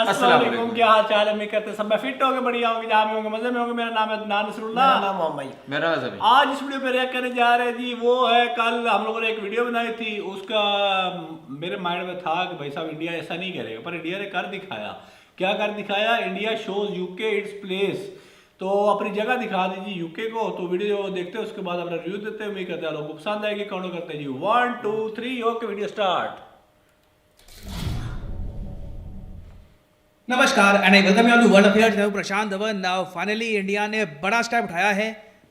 अस्सलाम वालेकुम, क्या हाल चाल है? उम्मीद करते हैं सब मैं फिट होंगे, बढ़िया होंगे, जहाँ भी होंगे मजे में होंगे। मेरा नाम है अदनान नसरुल्लाह। मेरा नाम मोहम्मद। मेरा नाम है आज इस वीडियो पे रिएक्ट करने जा रहे हैं जी। वो है कल हम लोगों ने एक वीडियो बनाई थी, उसका मेरे माइंड में था कि भाई साहब इंडिया ऐसा नहीं करेगा, पर इंडिया ने कर दिखाया। क्या कर दिखाया? India shows UK its place. तो अपनी जगह दिखा दीजिए यूके को। तो वीडियो देखते हैं, उसके बाद अपना रिव्यू देते हैं। उम्मीद करते हैं लोगों को पसंद आएगी। काउंट करते हैं जी 1 2 3। Okay, video start. नमस्कार and I welcome you all to world affairs. मैं हूं Prashant Dhawan. Now finally India ने बड़ा स्टेप उठाया है।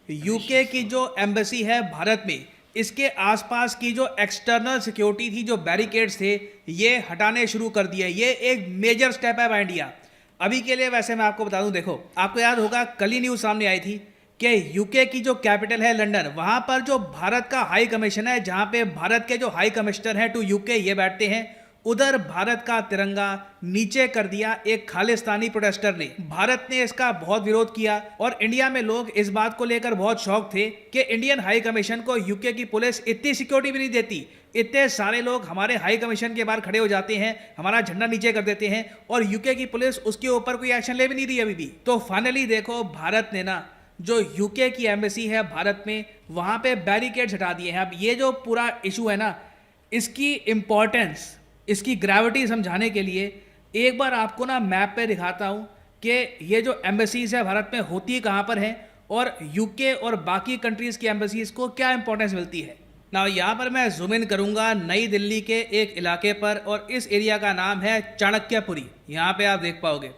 यूके की जो एम्बेसी है भारत में, इसके आसपास की जो एक्सटर्नल सिक्योरिटी थी, जो बैरिकेड्स थे, ये हटाने शुरू कर दिए। ये एक मेजर स्टेप है बाय इंडिया। अभी के लिए वैसे मैं आपको बता दूं, देखो आपको याद होगा कल ही न्यूज़ सामने आई थी कि यूके की जो कैपिटल है लंदन, वहाँ पर जो भारत का हाई कमीशन है, जहाँ पे भारत के जो हाई कमिश्नर हैं टू यूके ये बैठते हैं, उधर भारत का तिरंगा नीचे कर दिया एक खालिस्तानी प्रोटेस्टर ने। भारत ने इसका बहुत विरोध किया और इंडिया में लोग इस बात को लेकर बहुत शौक थे कि इंडियन हाई कमीशन को यूके की पुलिस इतनी सिक्योरिटी भी नहीं देती। इतने सारे लोग हमारे हाई कमीशन के बाहर खड़े हो जाते हैं, हमारा झंडा नीचे कर देते हैं और यूके की पुलिस उसके ऊपर कोई एक्शन ले भी नहीं रही अभी भी। तो फाइनली देखो भारत ने ना, जो यूके की एम्बेसी है भारत में, वहां पे बैरिकेड्स हटा दिए हैं। अब ये जो पूरा इशू है ना, इसकी इंपॉर्टेंस, इसकी ग्रेविटी समझाने के लिए एक बार आपको ना मैप पे दिखाता हूँ कि ये जो एम्बेसीज है भारत में होती कहाँ पर हैं और यूके और बाकी कंट्रीज़ की एम्बेसीज को क्या इंपॉर्टेंस मिलती है ना। यहाँ पर मैं जूम इन करूँगा नई दिल्ली के एक इलाके पर और इस एरिया का नाम है चाणक्यपुरी। यहाँ पे आप देख पाओगे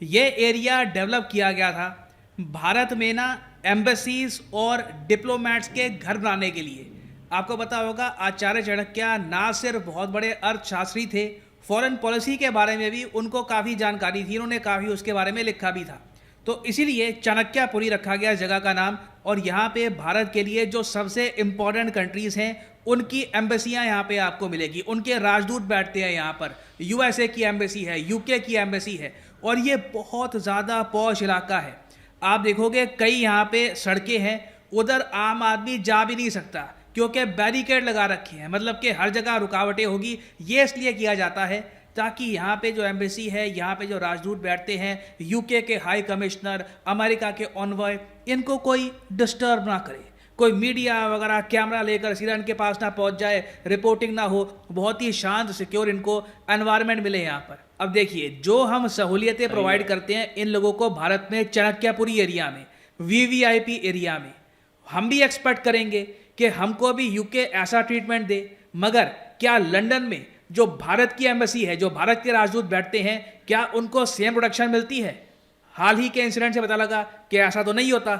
ये एरिया डेवलप किया गया था भारत में ना एम्बेसीज और डिप्लोमेट्स के घर बनाने के लिए। आपको पता होगा आचार्य चाणक्य ना सिर्फ बहुत बड़े अर्थशास्त्री थे, फॉरेन पॉलिसी के बारे में भी उनको काफ़ी जानकारी थी, उन्होंने काफ़ी उसके बारे में लिखा भी था। तो इसीलिए चाणक्यपुरी रखा गया जगह का नाम। और यहाँ पे भारत के लिए जो सबसे इम्पॉर्टेंट कंट्रीज़ हैं उनकी एम्बेसियाँ यहाँ पे आपको मिलेगी, उनके राजदूत बैठते हैं यहाँ पर। यूएसए की एम्बेसी है, यूके की एम्बेसी है और ये बहुत ज़्यादा पॉश इलाका है। आप देखोगे कई यहाँ पे सड़कें हैं, उधर आम आदमी जा भी नहीं सकता क्योंकि बैरिकेड लगा रखे हैं, मतलब कि हर जगह रुकावटें होगी। ये इसलिए किया जाता है ताकि यहाँ पे जो एम्बेसी है, यहाँ पे जो राजदूत बैठते हैं, यूके के हाई कमिश्नर, अमेरिका के ऑनवॉय, इनको कोई डिस्टर्ब ना करे, कोई मीडिया वगैरह कैमरा लेकर सीधा इनके पास ना पहुँच जाए, रिपोर्टिंग ना हो, बहुत ही शांत सिक्योर इनको एनवायरनमेंट मिले यहाँ पर। अब देखिए जो हम सहूलियतें प्रोवाइड करते हैं इन लोगों को भारत में चाणक्यपुरी एरिया में, वीवीआईपी एरिया में, हम भी एक्सपेक्ट करेंगे कि हमको भी यूके ऐसा ट्रीटमेंट दे। मगर क्या लंदन में जो भारत की एम्बेसी है, जो भारत के राजदूत बैठते हैं, क्या उनको सेम प्रोटेक्शन मिलती है? हाल ही के इंसिडेंट से पता लगा कि ऐसा तो नहीं होता।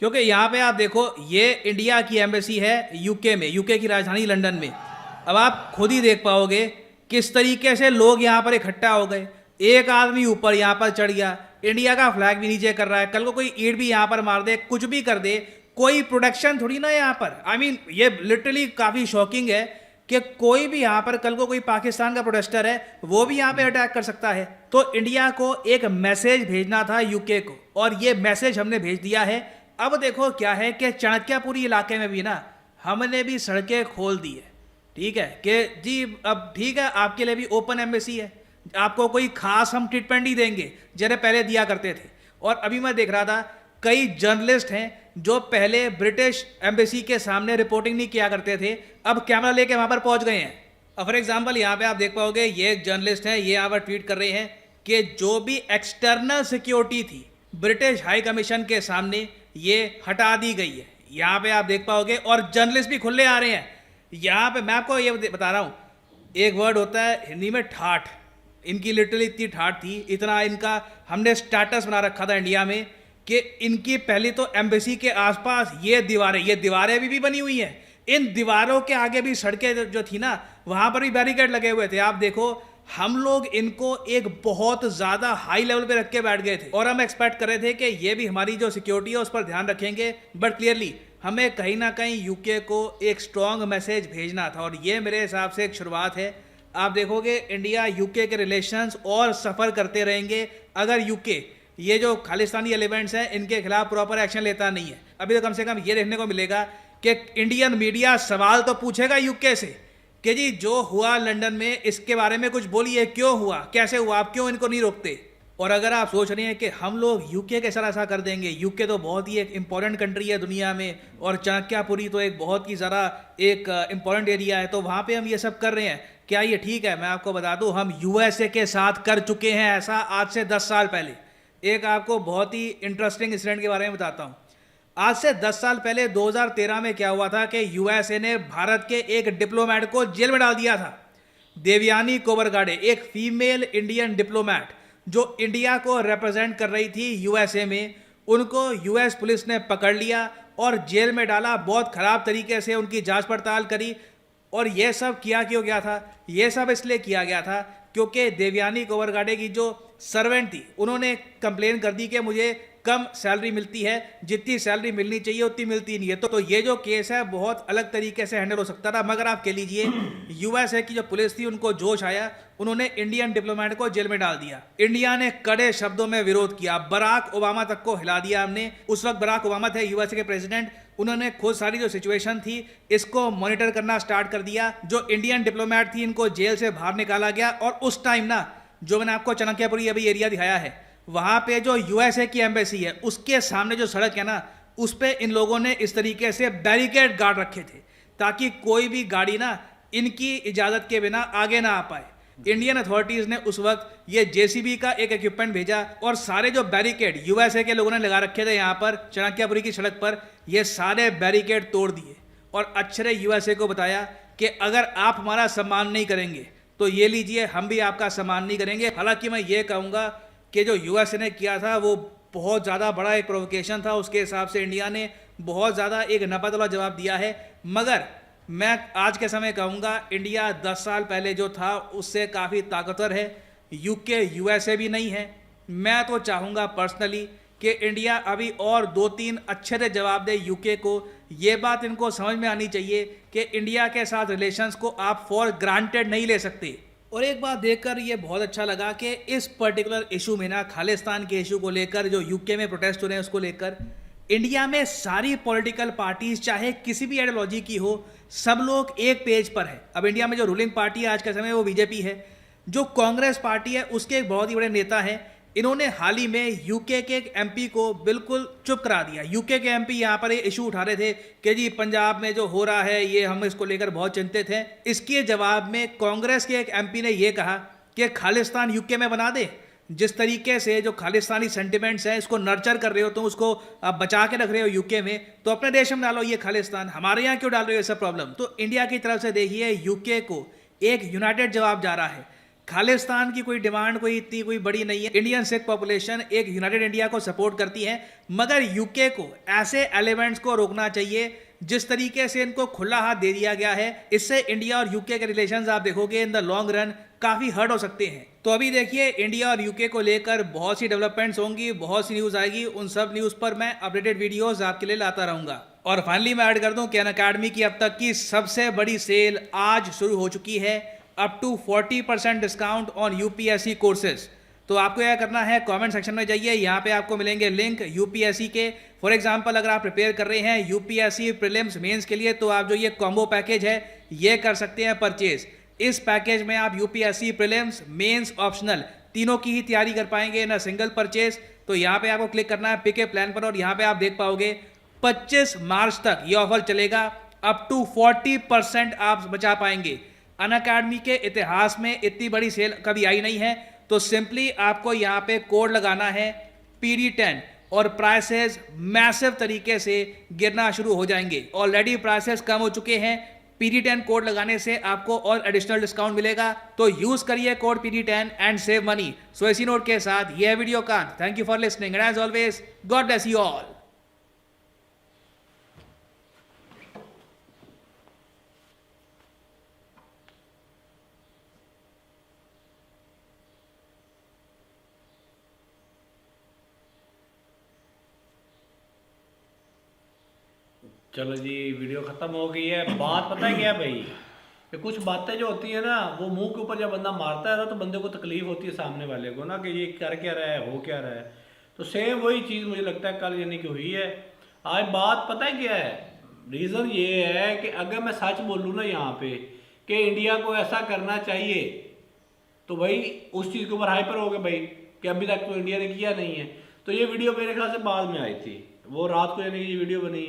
क्योंकि यहाँ पे आप देखो ये इंडिया की एम्बेसी है यूके में, यूके की राजधानी लंदन में। अब आप खुद ही देख पाओगे किस तरीके से लोग यहाँ पर इकट्ठा हो गए। एक आदमी ऊपर यहाँ पर चढ़ गया, इंडिया का फ्लैग भी नीचे कर रहा है, कल को कोई ईंट भी यहाँ पर मार दे, कुछ भी कर दे, कोई प्रोटेक्शन थोड़ी ना यहाँ पर। आई मीन ये लिटरली काफ़ी शॉकिंग है कि कोई भी यहाँ पर कल को कोई पाकिस्तान का प्रोटेस्टर है वो भी यहाँ पे अटैक कर सकता है। तो इंडिया को एक मैसेज भेजना था यूके को और ये मैसेज हमने भेज दिया है। अब देखो क्या है कि चाणक्यपुरी इलाके में भी ना हमने भी सड़कें खोल दी है। ठीक है कि जी अब ठीक है, आपके लिए भी ओपन एम्बेसी है, आपको कोई खास हम ट्रीटमेंट नहीं देंगे जैसे पहले दिया करते थे। और अभी मैं देख रहा था कई जर्नलिस्ट हैं जो पहले ब्रिटिश एम्बेसी के सामने रिपोर्टिंग नहीं किया करते थे, अब कैमरा लेके वहां पर पहुंच गए हैं। फॉर एग्जांपल यहाँ पे आप देख पाओगे ये एक जर्नलिस्ट है, ये यहाँ पर ट्वीट कर रहे हैं कि जो भी एक्सटर्नल सिक्योरिटी थी ब्रिटिश हाई कमीशन के सामने ये हटा दी गई है। यहाँ पे आप देख पाओगे और जर्नलिस्ट भी खुले आ रहे हैं। यहाँ पे मैं आपको ये बता रहा हूँ, एक वर्ड होता है हिंदी में ठाठ। इनकी लिटरली इतनी ठाठ थी, इतना इनका हमने स्टेटस बना रखा था इंडिया में कि इनकी पहले तो एम्बेसी के आसपास ये दीवारें अभी भी बनी हुई हैं। इन दीवारों के आगे भी सड़कें जो थी ना, वहाँ पर भी बैरिकेड लगे हुए थे। आप देखो हम लोग इनको एक बहुत ज़्यादा हाई लेवल पे रख के बैठ गए थे और हम एक्सपेक्ट कर रहे थे कि ये भी हमारी जो सिक्योरिटी है उस पर ध्यान रखेंगे। बट क्लियरली हमें कहीं ना कहीं यूके को एक स्ट्रॉन्ग मैसेज भेजना था और ये मेरे हिसाब से एक शुरुआत है। आप देखोगे इंडिया यूके के रिलेशंस और सफ़र करते रहेंगे अगर यूके ये जो खालिस्तानी एलिमेंट्स हैं इनके खिलाफ प्रॉपर एक्शन लेता नहीं है। अभी तो कम से कम ये देखने को मिलेगा कि इंडियन मीडिया सवाल तो पूछेगा यूके से कि जी जो हुआ लंदन में इसके बारे में कुछ बोलिए, क्यों हुआ, कैसे हुआ, आप क्यों इनको नहीं रोकते। और अगर आप सोच रहे हैं कि हम लोग यूके के साथ ऐसा कर देंगे, यूके तो बहुत ही एक इंपॉर्टेंट कंट्री है दुनिया में, और चाणक्यपुरी तो एक बहुत ही ज़्यादा एक इंपॉर्टेंट एरिया है, तो वहाँ पे हम ये सब कर रहे हैं, क्या ये ठीक है? मैं आपको बता दूं, हम यूएसए के साथ कर चुके हैं ऐसा आज से 10 साल पहले। एक आपको बहुत ही इंटरेस्टिंग इंसिडेंट के बारे में बताता हूँ। आज से 10 साल पहले 2013 में क्या हुआ था कि यूएसए ने भारत के एक डिप्लोमेट को जेल में डाल दिया था। देवयानी कोबरगाडे, एक फीमेल इंडियन डिप्लोमेट जो इंडिया को रिप्रेजेंट कर रही थी यूएसए में, उनको यूएस पुलिस ने पकड़ लिया और जेल में डाला। बहुत खराब तरीके से उनकी जांच पड़ताल करी। और यह सब किया क्यों गया था? यह सब इसलिए किया गया था क्योंकि देवयानी कोबरगाडे की जो सर्वेंट थी, उन्होंने कंप्लेन कर दी कि मुझे कम सैलरी मिलती है, जितनी सैलरी मिलनी चाहिए उतनी मिलती नहीं है। तो ये जो केस है बहुत अलग तरीके से हैंडल हो सकता था, मगर आप कह लीजिए यूएसए की जो पुलिस थी उनको जोश आया, उन्होंने इंडियन डिप्लोमेट को जेल में डाल दिया। इंडिया ने कड़े शब्दों में विरोध किया, बराक ओबामा तक को हिला दिया हमने। उस वक्त बराक ओबामा थे यूएसए के प्रेसिडेंट, उन्होंने खुद सारी जो सिचुएशन थी इसको मॉनिटर करना स्टार्ट कर दिया। जो इंडियन डिप्लोमेट थी इनको जेल से बाहर निकाला गया। और उस टाइम ना, जो मैंने आपको चाणक्यपुरी अभी एरिया दिखाया है, वहां पे जो यूएसए की एम्बेसी है उसके सामने जो सड़क है ना, उस पे इन लोगों ने इस तरीके से बैरिकेड गार्ड रखे थे ताकि कोई भी गाड़ी ना इनकी इजाजत के बिना आगे ना आ पाए। इंडियन अथॉरिटीज ने उस वक्त ये जेसीबी का एक इक्विपमेंट भेजा और सारे जो बैरिकेड यूएसए के लोगों ने लगा रखे थे यहाँ पर चाणक्यपुरी की सड़क पर, ये सारे बैरिकेड तोड़ दिए और अक्षरे यूएसए को बताया कि अगर आप हमारा सम्मान नहीं करेंगे तो ये लीजिए, हम भी आपका सम्मान नहीं करेंगे। हालांकि मैं ये कहूँगा कि जो यूएसए ने किया था वो बहुत ज़्यादा बड़ा एक प्रोवोकेशन था, उसके हिसाब से इंडिया ने बहुत ज़्यादा एक नपतला जवाब दिया है। मगर मैं आज के समय कहूँगा इंडिया 10 साल पहले जो था उससे काफ़ी ताकतवर है। यूके यूएसए भी नहीं है। मैं तो चाहूँगा पर्सनली कि इंडिया अभी और 2-3 अच्छे से जवाब दे यूके को। ये बात इनको समझ में आनी चाहिए कि इंडिया के साथ रिलेशंस को आप फॉर ग्रांटेड नहीं ले सकते। और एक बात देखकर ये बहुत अच्छा लगा कि इस पर्टिकुलर इशू में ना, खालिस्तान के इशू को लेकर जो यूके में प्रोटेस्ट हो रहे हैं उसको लेकर, इंडिया में सारी पॉलिटिकल पार्टीज चाहे किसी भी आइडियोलॉजी की हो, सब लोग एक पेज पर है। अब इंडिया में जो रूलिंग पार्टी है आज के समय वो बीजेपी है। जो कांग्रेस पार्टी है उसके एक बहुत ही बड़े नेता हैं, इन्होंने हाल ही में यूके के एक एमपी को बिल्कुल चुप करा दिया। यूके के एमपी यहाँ पर ये इशू उठा रहे थे कि जी पंजाब में जो हो रहा है ये हम इसको लेकर बहुत चिंतित हैं। इसके जवाब में कांग्रेस के एक एमपी ने ये कहा कि खालिस्तान यूके में बना दे। जिस तरीके से जो खालिस्तानी सेंटिमेंट्स हैं इसको नर्चर कर रहे हो तुम, उसको आप बचा के रख रहे हो यूके में, तो अपने देश में डालो ये खालिस्तान, हमारे यहाँ क्यों डाल रहे हो ये सब प्रॉब्लम। तो इंडिया की तरफ से देखिए यूके को एक यूनाइटेड जवाब जा रहा है। खालिस्तान की कोई डिमांड कोई इतनी कोई बड़ी नहीं है। इंडियन सिख पॉपुलेशन एक यूनाइटेड इंडिया को सपोर्ट करती है, मगर यूके को ऐसे एलिमेंट्स को रोकना चाहिए जिस तरीके से इनको खुला हाथ दे दिया गया है। इससे इंडिया और यूके के रिलेशंस आप देखोगे इन द लॉन्ग रन काफी हर्ट हो सकते हैं। तो अभी देखिए इंडिया और यूके को लेकर बहुत सी डेवलपमेंट्स होंगी, बहुत सी न्यूज आएगी, उन सब न्यूज पर मैं अपडेटेड वीडियोस आपके लिए लाता रहूंगा। और फाइनली मैं ऐड कर दूं कि अनअकैडमी की अब तक की सबसे बड़ी सेल आज शुरू हो चुकी है, up to 40% discount on UPSC courses. तो आपको क्या करना है, कमेंट सेक्शन में जाइए, यहाँ पे आपको मिलेंगे लिंक यूपीएससी के। फॉर एग्जांपल अगर आप प्रिपेयर कर रहे हैं यूपीएससी प्रीलिम्स मेंस के लिए, तो आप जो ये कॉम्बो पैकेज है ये कर सकते हैं परचेज। इस पैकेज में आप यूपीएससी प्रीलिम्स मेंस ऑप्शनल तीनों की ही तैयारी कर पाएंगे इन सिंगल परचेज। तो यहाँ पे आपको क्लिक करना है पिक ए प्लान पर, और यहाँ पे आप देख पाओगे 25 मार्च तक ये ऑफर चलेगा, अप टू 40% आप बचा पाएंगे। अनअकैडमी के इतिहास में इतनी बड़ी सेल कभी आई नहीं है। तो सिंपली आपको यहाँ पे कोड लगाना है PD10 और प्राइसेस मैसिव तरीके से गिरना शुरू हो जाएंगे। ऑलरेडी प्राइसेस कम हो चुके हैं, PD10 कोड लगाने से आपको और एडिशनल डिस्काउंट मिलेगा। तो यूज करिए code PD10 and save money. So इसी नोट के साथ यह वीडियो का thank you for listening and as always God bless you all. चलो जी, वीडियो ख़त्म हो गई है। बात पता है क्या भाई, कि कुछ बातें जो होती है ना वो मुंह के ऊपर जब बंदा मारता है ना तो बंदे को तकलीफ होती है सामने वाले को ना, कि ये कर क्या रहा है, हो क्या रहा है। तो सेम वही चीज़ मुझे लगता है कल यानी कि हुई है। आज बात पता है क्या है, रीज़न ये है कि अगर मैं सच बोलूँ ना यहाँ पे कि इंडिया को ऐसा करना चाहिए, तो भाई उस चीज़ के ऊपर हाइपर हो गए भाई कि अभी तक तो इंडिया ने किया नहीं है। तो ये वीडियो मेरे ख्याल से बाद में आई थी, वो रात को यानी कि ये वीडियो बनी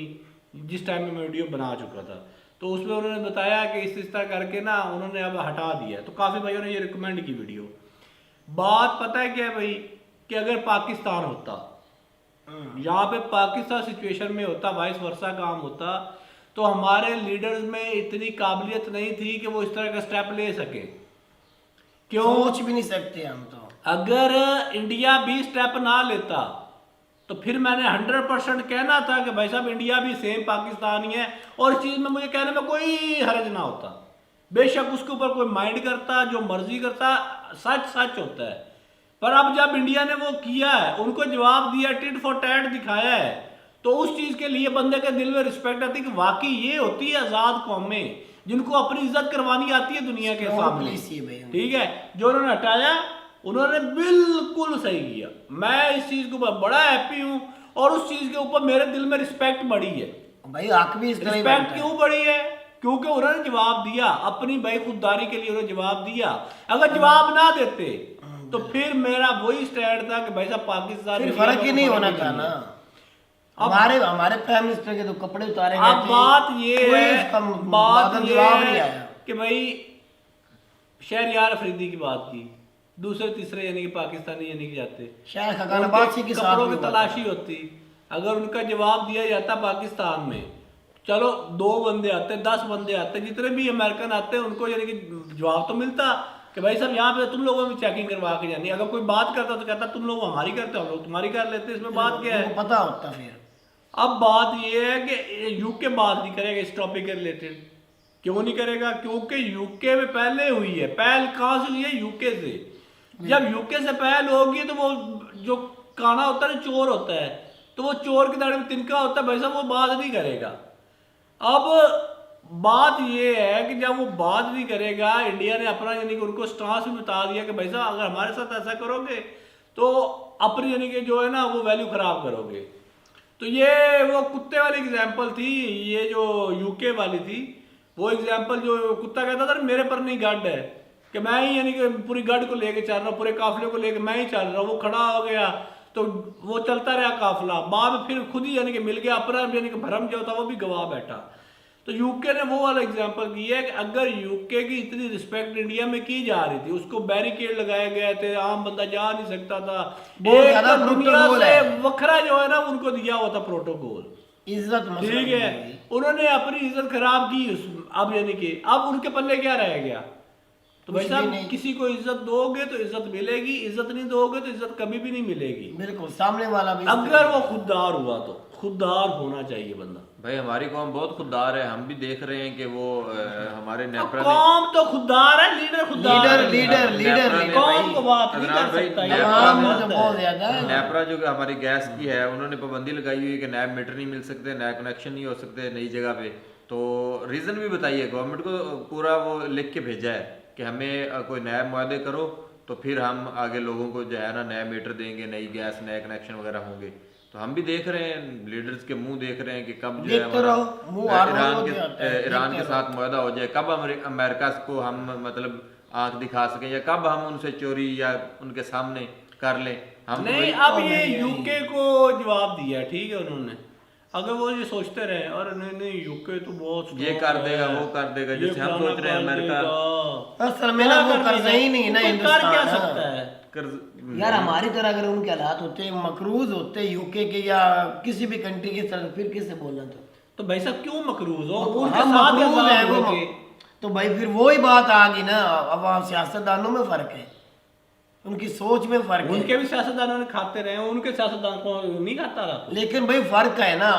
जिस टाइम में मैं वीडियो बना चुका था। तो उसमें उन्होंने बताया कि इस तरह करके ना उन्होंने अब हटा दिया। तो काफ़ी भाइयों ने ये रिकमेंड की वीडियो। बात पता है क्या है भाई, कि अगर पाकिस्तान होता, यहाँ पे पाकिस्तान सिचुएशन में होता, वाइस वर्सा काम होता, तो हमारे लीडर्स में इतनी काबिलियत नहीं थी कि वो इस तरह का स्टेप ले सके। क्यों? सोच भी नहीं सकते हम तो। अगर इंडिया भी स्टेप ना लेता तो फिर मैंने 100% कहना था कि भाई साहब इंडिया भी सेम पाकिस्तान ही है, और इस चीज में मुझे कहने में कोई हर्ज ना होता। बेशक उसके ऊपर कोई माइंड करता, जो मर्जी करता, सच सच होता है। पर अब जब इंडिया ने वो किया है, उनको जवाब दिया, टिट फॉर टैट दिखाया है, तो उस चीज के लिए बंदे के दिल में रिस्पेक्ट आती है कि वाकई ये होती है आजाद कौमें जिनको अपनी इज्जत करवानी आती है दुनिया के सामने। ठीक है, जो उन्होंने हटाया उन्होंने बिल्कुल सही किया। मैं इस चीज के ऊपर बड़ा हैप्पी हूं, और उस चीज के ऊपर मेरे दिल में रिस्पेक्ट बढ़ी है भाई। हक भी इस तरह रिस्पेक्ट क्यों बढ़ी है? क्योंकि उन्होंने जवाब दिया, अपनी भाई खुददारी के लिए उन्होंने जवाब दिया। अगर जवाब ना देते तो फिर मेरा वही स्टैंड था कि भाई साहब पाकिस्तान फिर फर्क ही नहीं होना था ना। हमारे प्राइम मिनिस्टर के तो कपड़े उतारे गए अब बात ये है, बात ये जवाब नहीं है आया कि भाई शहरयार अफरीदी की बात की, दूसरे तीसरे यानी कि पाकिस्तानी यानी कि जाते शायद खगान अब्बासी के साथ कपड़ों की तलाशी होती। अगर उनका जवाब दिया जाता पाकिस्तान में, चलो 2 बंदे आते, 10 बंदे आते, जितने भी अमेरिकन आते हैं उनको यानी कि जवाब तो मिलता कि भाई साहब यहाँ पे तुम लोगों में चेकिंग करवा के जानी। अगर कोई बात करता तो कहता तुम लोग हमारी करते हो, हम लोग तुम्हारी कर लेते, इसमें बात क्या है? पता होता फिर। अब बात ये है कि यूके बात नहीं करेगा इस टॉपिक के रिलेटेड। क्यों नहीं करेगा? क्योंकि यूके में पहले हुई है। पहल कहाँ से हुई है? यूके से। जब यूके से पहल होगी तो वो जो काना होता है, चोर होता है, तो वो चोर की दाढ़ी में तिनका होता है, भाई साहब वो बात नहीं करेगा। अब बात ये है कि जब वो बात नहीं करेगा, इंडिया ने अपना यानी कि उनको स्टांस भी बता दिया कि भाई साहब अगर हमारे साथ ऐसा करोगे तो अपनी यानी कि जो है ना वो वैल्यू खराब करोगे। तो ये वो कुत्ते वाली एग्जाम्पल थी, ये जो यूके वाली थी वो एग्जाम्पल, जो कुत्ता कहता था मेरे पर नहीं गढ़ है, कि मैं ही यानी कि पूरी गढ़ को लेके चल रहा हूँ, पूरे काफिले को लेके मैं ही चल रहा हूँ। वो खड़ा हो गया तो वो चलता रहा काफिला, बाद में फिर खुद ही यानी कि मिल गया, अपना यानी कि भरम जो था वो भी गवा बैठा। तो यूके ने वो वाला एग्जाम्पल किया है कि अगर यूके की इतनी रिस्पेक्ट इंडिया में की जा रही थी, उसको बैरिकेड लगाए गए थे, आम बंदा जा नहीं सकता था, एक दुनिया से वखरा जो है ना उनको दिया हुआ था प्रोटोकॉल, इज्जत। ठीक है, उन्होंने अपनी इज्जत खराब की अब यानी कि अब उनके पल्ले क्या रह गया? तो भाई साहब किसी को इज्जत दोगे तो इज्जत मिलेगी, इज्जत नहीं दोगे तो इज्जत कभी भी नहीं मिलेगी। बिल्कुल, सामने वाला भी अगर वो खुददार हुआ तो खुददार होना चाहिए बंदा। भाई हमारी कौम बहुत खुददार है, हम भी देख रहे हैं कि वो हमारे नेपरा कौम तो खुददार है, लीडर खुददार है। लीडर कौम को बात नहीं कर सकता ये बहुत ज्यादा है। नेपरा जो हमारी गैस की है, उन्होंने पाबंदी लगाई हुई है कि नए मीटर नहीं मिल सकते, नए कनेक्शन नहीं हो सकते नई जगह पे। तो रीजन भी बताइए, गवर्नमेंट को पूरा वो लिख के भेजा है कि हमें कोई नए मुआहदे करो तो फिर हम आगे लोगों को जो है ना नए मीटर देंगे, नई गैस, नए कनेक्शन वगैरह होंगे। तो हम भी देख रहे हैं, लीडर्स के मुंह देख रहे हैं कि कब जो है ईरान के साथ मुआहदा हो जाए, कब अमेरिका को हम मतलब आंख दिखा सकें, या कब हम उनसे चोरी या उनके सामने कर लें। हम नहीं, अब ये यूके को जवाब दिया, ठीक है, उन्होंने अगर वो ये सोचते रहे और नहीं यूके तो बहुत ये कर देगा वो कर देगा, जैसे हम सोच रहे हैं अमेरिका असल में ना वो कर ही नहीं ना हिंदुस्तान क्या सकता है यार। हमारी तरह अगर उनके हालात होते, मकरूज होते यूके के या किसी भी कंट्री की तरह, फिर किससे बोलना था? तो भाई साहब क्यों मकरूज हो? हम मकरूज हैं वो, तो भाई फिर वही बात आ गई ना। अब सियासतदानों में फर्क है, उनकी सोच में फर्क है। उनके भी सियासतदानों ने खाते रहे, उनके सियासतदान को नहीं खाता रहा। लेकिन भाई फर्क है ना,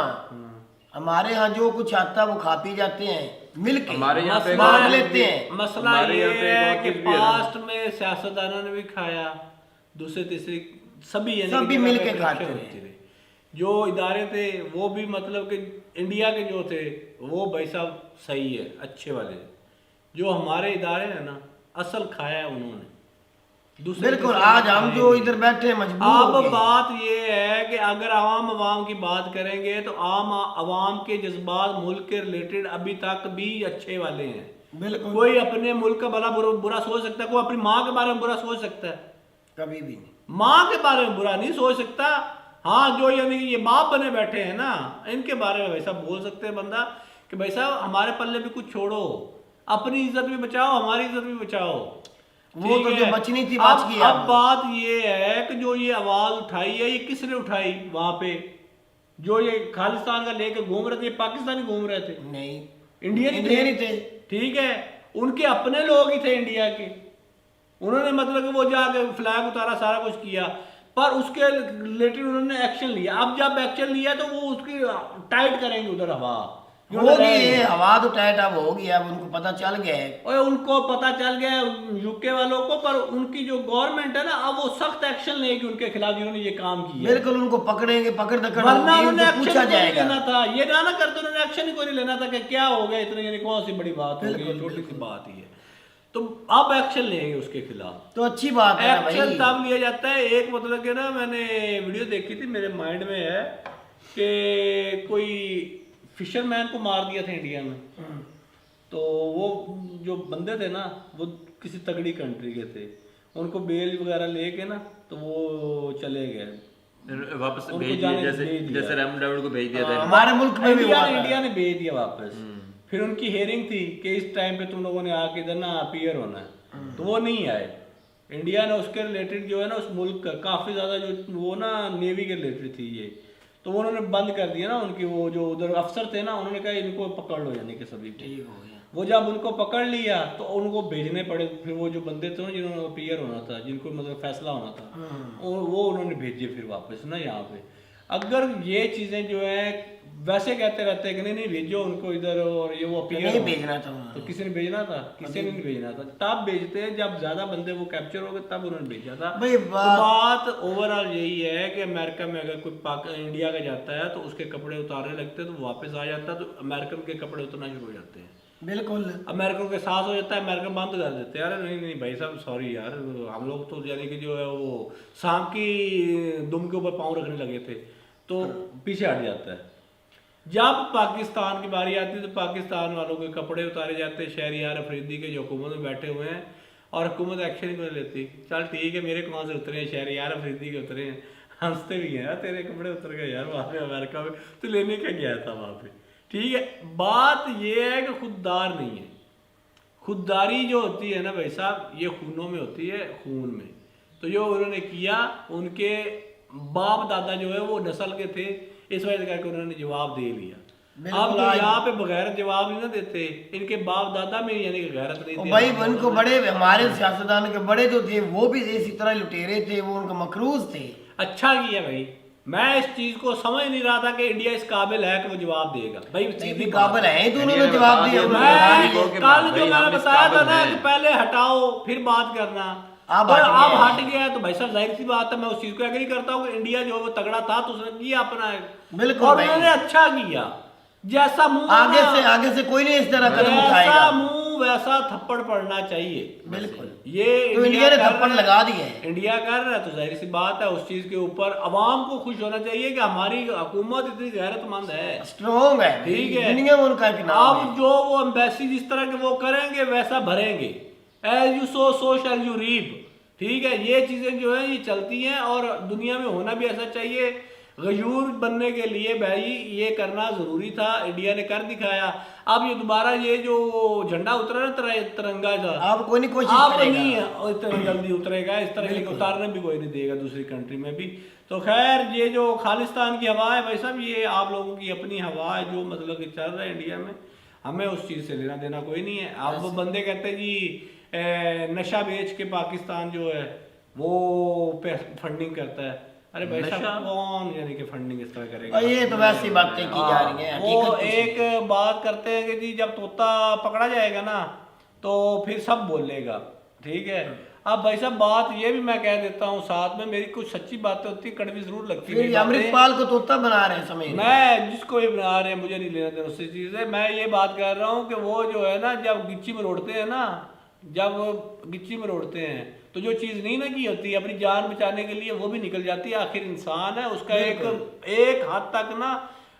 हमारे यहाँ जो कुछ आता है वो खा पी जाते हैं मिलके, हमारे यहाँ पे बांट लेते हैं। मसला ये है कि पास्ट में सियासतदानों ने भी खाया, दूसरे तीसरे सभी मिलके खाते रहे। जो इदारे थे वो भी मतलब कि इंडिया के जो थे वो भाई साहब सही है, अच्छे वाले। जो हमारे इदारे हैं ना, असल खाया है उन्होंने। बिल्कुल, आज हम जो इधर बैठे मजबूर। अब बात ये है कि अगर आवाम की बात करेंगे तो आम आवाम के जज्बात मुल्क के रिलेटेड अभी तक भी अच्छे वाले हैं। बिल्कुल कोई अपने मुल्क का भला बुरा सोच सकता है, कोई अपनी माँ के बारे में बुरा सोच सकता है? कभी भी नहीं। माँ के बारे में बुरा नहीं सोच सकता। हाँ, जो यानी कि ये बाप बने बैठे हैं ना, इनके बारे में वैसा बोल सकते हैं बंदा कि भाई साहब हमारे पल्ले भी कुछ छोड़ो, अपनी इज्जत भी बचाओ, हमारी इज्जत भी बचाओ। वो तो ठीक जो है? बचनी थी बच गई। अब बात ये है कि जो ये आवाज उठाई है, ये किसने उठाई? वहां पे जो ये खालिस्तान का लेके घूम रहे थे, ये पाकिस्तानी घूम रहे थे, नहीं, इंडियन इंडियन ही थे। ठीक है, उनके अपने लोग ही थे इंडिया के। उन्होंने मतलब कि वो जाके फ्लैग उतारा, सारा कुछ किया, पर उसके रिलेटेड उन्होंने एक्शन लिया। अब जब एक्शन लिया तो वो उसकी टाइट करेंगे उधर हवा होगी, हवा तो टाइट अब होगी, अब उनको पता चल गया है। और उनको पता चल गया यूके वालों को, पर उनकी जो गवर्नमेंट है ना, अब वो सख्त एक्शन लेगी उनके खिलाफ जिन्होंने ये काम किया। बिल्कुल, उनको पकड़ेंगे, पकड़ दकड़ वरना होगी, उन्होंने उनको एक्शन पूछा नहीं जाएगा। लेना था, ये ना करते, उन्होंने एक्शन ही कोई नहीं लेना था कि क्या हो गया इतने, यानी कौन सी बड़ी बात हो गई, छोटी सी बात ही है। तो अब एक्शन लेंगे उसके खिलाफ। तो अच्छी बात है ना एक्शन भाई। तब लिया जाता है, एक मतलब कि ना, मैंने वीडियो देखी थी, मेरे माइंड में है कि कोई फिशरमैन को मार दिया था इंडिया में, तो वो जो बंदे थे ना, वो किसी तगड़ी कंट्री के थे, उनको बेल वगैरह लेके ना, तो वो चले गए वापस उनको भेज दिया, जाने जैसे भेज दिया। जैसे रेमंड डेविड को भेज दिया था। हमारे मुल्क में भी हुआ था। इंडिया ने भेज दिया वापस। फिर उनकी हेयरिंग थी कि इस टाइम पे तुम लोगों ने आके इधर ना अपीयर होना है, तो वो नहीं आए। इंडिया ने उसके रिलेटेड जो है ना, उस मुल्क का काफी ज्यादा जो वो ना नेवी के रिलेटेड थी ये, तो वो उन्होंने बंद कर दिया ना। उनकी वो जो उधर अफसर थे ना, उन्होंने कहा इनको पकड़ लो, यानी कि सभी को। ठीक हो गया। वो जब उनको पकड़ लिया तो उनको भेजने पड़े फिर वो जो बंदे थे ना, जिन्होंने अपीयर होना था, जिनको मतलब फैसला होना था, वो उन्होंने भेजे फिर वापस ना यहाँ पे। अगर ये चीजें जो है वैसे कहते रहते हैं कि नहीं भेजो उनको इधर, और ये वो अपीयर नहीं भेजना था तो किसी ने भेजना था? किसी ने नहीं भेजना था। तब भेजते हैं जब ज्यादा बंदे वो कैप्चर हो गए, तब उन्होंने भेजा था। भाई तो बात ओवरऑल यही है कि अमेरिका में अगर कोई इंडिया का जाता है तो उसके कपड़े उतारने लगते हैं, तो वापस आ जाता है तो अमेरिकन के कपड़े उतरना शुरू हो जाते हैं। बिल्कुल, अमेरिकन के साथ हो जाता है, अमेरिकन बंद कर देते हैं, अरे नहीं नहीं भाई साहब सॉरी यार, हम लोग तो यानी कि जो है वो सांप की दुम के ऊपर पाँव रखने लगे थे, तो पीछे हट जाता है। जब पाकिस्तान की बारी आती है तो पाकिस्तान वालों के कपड़े उतारे जाते हैं, शहरियार अफरीदी के जो हुकूमत में बैठे हुए हैं, और हुकूमत एक्शन ही नहीं लेती। चल ठीक है, मेरे कौन से उतरे हैं, शहरियार अफरीदी के उतरे हैं, हंसते भी हैं, तेरे कपड़े उतर गए यार वहाँ पे अमेरिका में, तो लेने क्या गया था वहाँ पे? ठीक है, बात ये है कि खुददार नहीं है। खुददारी जो होती है ना भाई साहब, ये खूनों में होती है, खून में। तो जो उन्होंने किया, उनके बाप दादा जो है वो नस्ल के थे, इस वजह से करके उन्होंने जवाब दे लिया। अब तो यहाँ पे बगैर जवाब नहीं ना देते, इनके बाप दादा में यानी कि गैरत नहीं थी। भाई उनको बड़े, हमारे सियासतदान के बड़े जो थे वो भी इसी तरह लुटेरे थे, वो उनका मकरूज थे। अच्छा किया भाई, मैं इस चीज को समझ नहीं रहा था कि इंडिया इस काबिल है कि वो जवाब देगा। भाई भी काबिल है तो उन्होंने जवाब दिया। कल जो मैंने बताया था ना कि पहले हटाओ फिर बात करना, अब हट गया तो भाई साहब जाहिर सी बात है, मैं उस चीज को एग्री करता हूँ कि इंडिया जो वो तगड़ा था तो उसने किया अपना, बिल्कुल और भाई। उन्होंने अच्छा किया। जैसा मुंह आगे से कोई नहीं इस तरह कदम उठाएगा। जैसा मुंह वैसा थप्पड़ पड़ना चाहिए। बिल्कुल, ये तो इंडिया ने थप्पड़ लगा दिए। इंडिया कर रहा है तो जाहिर सी बात है उस चीज के ऊपर अवाम को खुश होना चाहिए कि हमारी हुकूमत इतनी गैरतमंद है, स्ट्रॉन्ग है, ठीक है। दुनिया में उनका एक नाम है। अब जो वो एम्बेसी जिस तरह के वो करेंगे वैसा भरेंगे, as you sow shall you reap. ठीक है, ये चीजें जो है ये चलती हैं और दुनिया में होना भी ऐसा चाहिए। गयूर बनने के लिए भाई ये करना जरूरी था, इंडिया ने कर दिखाया। अब ये दोबारा ये जो झंडा उतरा ना तिरंगा था, आप कोई नहीं कोशिश आप करेगा। नहीं इतना जल्दी उतरेगा, इस तरह के उतारने भी कोई नहीं देगा दूसरी कंट्री में भी। तो खैर ये जो खालिस्तान की हवा है भाई साहब, ये आप लोगों की अपनी हवा है, जो मतलब कि चल रहा है इंडिया में, हमें उस चीज़ से लेना देना कोई नहीं है। अब वो बंदे कहते हैं जी नशा बेच के पाकिस्तान जो है वो फंडिंग करता है। अरे भाई साहब कौन यानी कि फंडिंग इस तरह करेगा? ये तो वैसी बातें की जा रही हैं। वो एक बात करते हैं कि जी जब तोता पकड़ा जाएगा ना तो फिर सब बोलेगा, ठीक है। अब भाई साहब बात ये भी मैं कह देता हूँ साथ में, मेरी कुछ सच्ची बातें होती है, कड़वी जरूर लगती है। फिर अमृतपाल को तोता बना रहे हैं समय, मैं जिसको भी बना रहे हैं मुझे नहीं लेना देना उससे चीज़ है। मैं ये बात कर रहा हूँ कि वो जो है ना, जब गिच्ची में रोड़ते हैं ना, जब गिच्ची में रोड़ते हैं तो जो चीज़ नहीं ना की होती अपनी जान बचाने के लिए वो भी निकल जाती है। आखिर इंसान है, उसका एक हद तक ना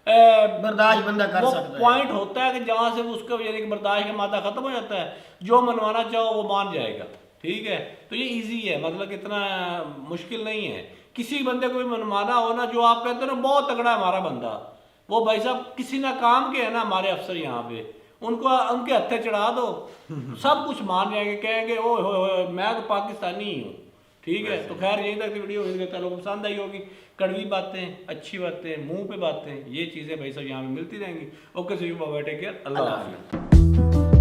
बर्दाश्त बंदा कर वो सकता है। पॉइंट होता है कि जहाँ से उसका यानी कि बर्दाश्त का मादा खत्म हो जाता है, जो मनवाना चाहो वो मान जाएगा। ठीक है, तो ये इजी है, मतलब कि इतना मुश्किल नहीं है। किसी बंदे को भी मनवाना हो ना, जो आप कहते हो ना बहुत तगड़ा है हमारा बंदा, वो भाई साहब किसी ना काम के है ना हमारे अफसर यहाँ पे, उनको उनके हत्थे चढ़ा दो, सब कुछ मान जाएंगे, कहेंगे ओ हो मैं तो पाकिस्तानी ही हूँ। ठीक है, तो खैर यहीं तक की वीडियो उम्मीद करता लोगों को पसंद आई होगी। कड़वी बातें, अच्छी बातें, मुंह पे बातें, ये चीज़ें भाई साहब यहाँ पे मिलती रहेंगी। Okay, see you, bye, take care, अल्लाह हाफिज़।